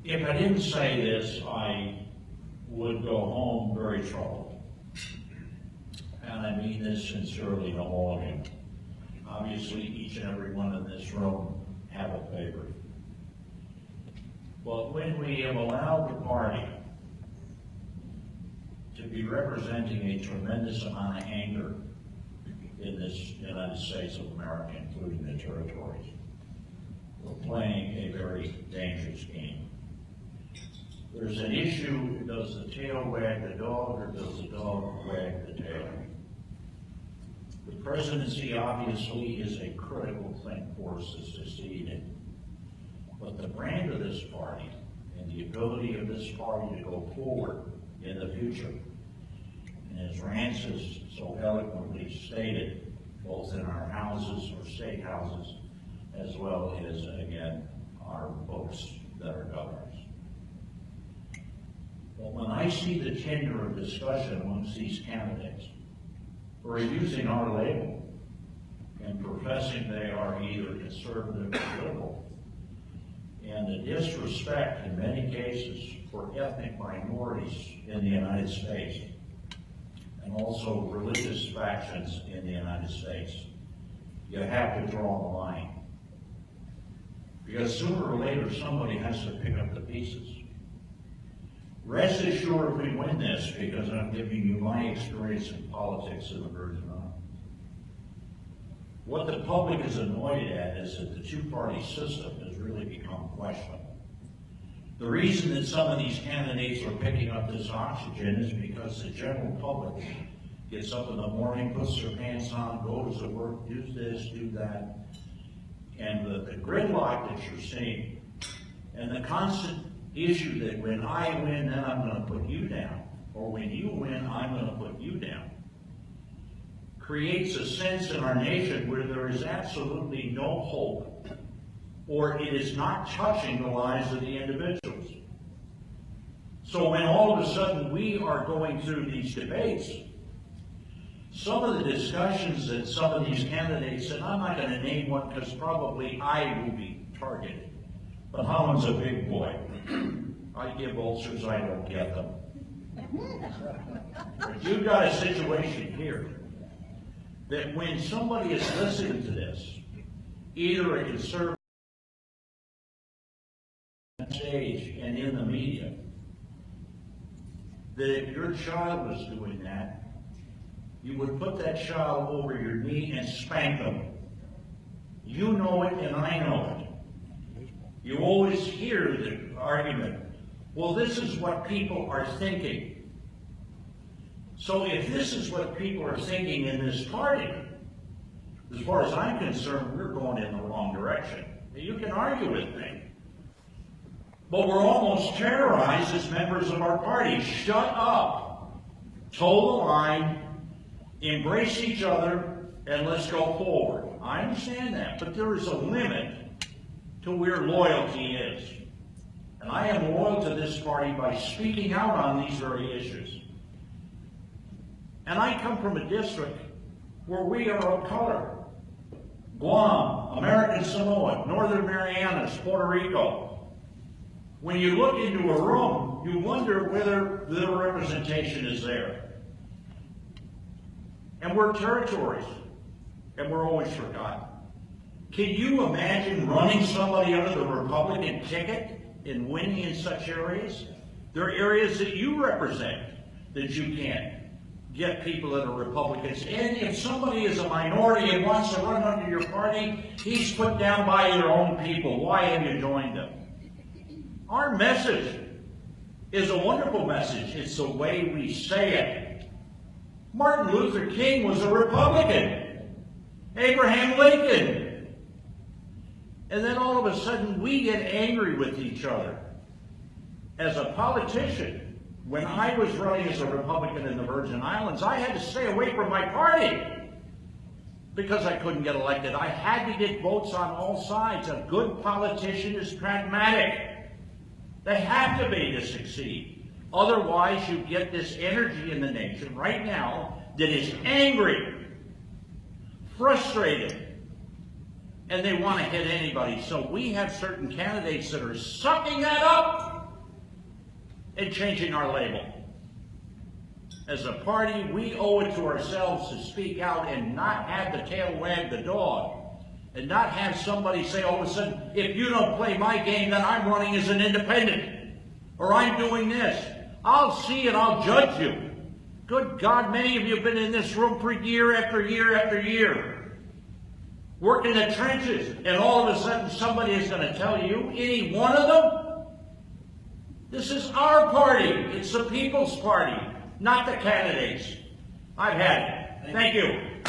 If I didn't say this, I would go home very troubled. And I mean this sincerely to all of you. Obviously, each and every one in this room have a favorite. But when we have allowed the party to be representing a tremendous amount of anger in this United States of America, including the territories, we're playing a very dangerous game. There's an issue: does the tail wag the dog, or does the dog wag the tail? The presidency obviously is a critical thing for us to succeed in. But the brand of this party and the ability of this party to go forward in the future, and as RNC has so eloquently stated, both in our houses or state houses, as well as, again, our folks that are governors. But when I see the tenor of discussion amongst these candidates, who are using our label and professing they are either conservative or liberal, and the disrespect in many cases for ethnic minorities in the United States, and also religious factions in the United States, you have to draw the line. Because sooner or later somebody has to pick up the pieces. Rest assured we win this, because I'm giving you my experience in politics in the Virgin Islands. What the public is annoyed at is that the two-party system has really become questionable. The reason that some of these candidates are picking up this oxygen is because the general public gets up in the morning, puts their pants on, goes to work, does this, do that, and the gridlock that you're seeing, and the constant issue that when I win, then I'm going to put you down, or when you win, I'm going to put you down, creates a sense in our nation where there is absolutely no hope, or it is not touching the lives of the individuals. So when all of a sudden we are going through these debates, some of the discussions that some of these candidates, and I'm not going to name one because probably I will be targeted, but Holland's a big boy. I give ulcers, I don't get them. But you've got a situation here that when somebody is listening to this, either a conservative on stage and in the media, that if your child was doing that, you would put that child over your knee and spank them. You know it and I know it. You always hear the argument, well, this is what people are thinking. So if this is what people are thinking in this party, as far as I'm concerned, we're going in the wrong direction. You can argue with me, but we're almost terrorized as members of our party. Shut up, toe the line, embrace each other, and let's go forward. I understand that, but there is a limit to where loyalty is. And I am loyal to this party by speaking out on these very issues. And I come from a district where we are of color. Guam, American Samoa, Northern Marianas, Puerto Rico. When you look into a room, you wonder whether the representation is there. And we're territories, and we're always forgotten. Can you imagine running somebody under the Republican ticket and winning in such areas? There are areas that you represent that you can't get people that are Republicans. And if somebody is a minority and wants to run under your party, he's put down by your own people. Why have you joined them? Our message is a wonderful message. It's the way we say it. Martin Luther King was a Republican. Abraham Lincoln. And then all of a sudden we get angry with each other. As a politician, when I was running as a Republican in the Virgin Islands, I had to stay away from my party because I couldn't get elected. I had to get votes on all sides. A good politician is pragmatic. They have to be to succeed. Otherwise, you get this energy in the nation right now that is angry, frustrated, and they want to hit anybody. So we have certain candidates that are sucking that up and changing our label. As a party, we owe it to ourselves to speak out and not have the tail wag the dog. And not have somebody say all of a sudden, if you don't play my game, then I'm running as an independent. Or I'm doing this. I'll see and I'll judge you. Good God, many of you have been in this room for year after year after year. Working the trenches, and all of a sudden somebody is going to tell you, any one of them? This is our party. It's the people's party, not the candidates. I've had it. Thank you.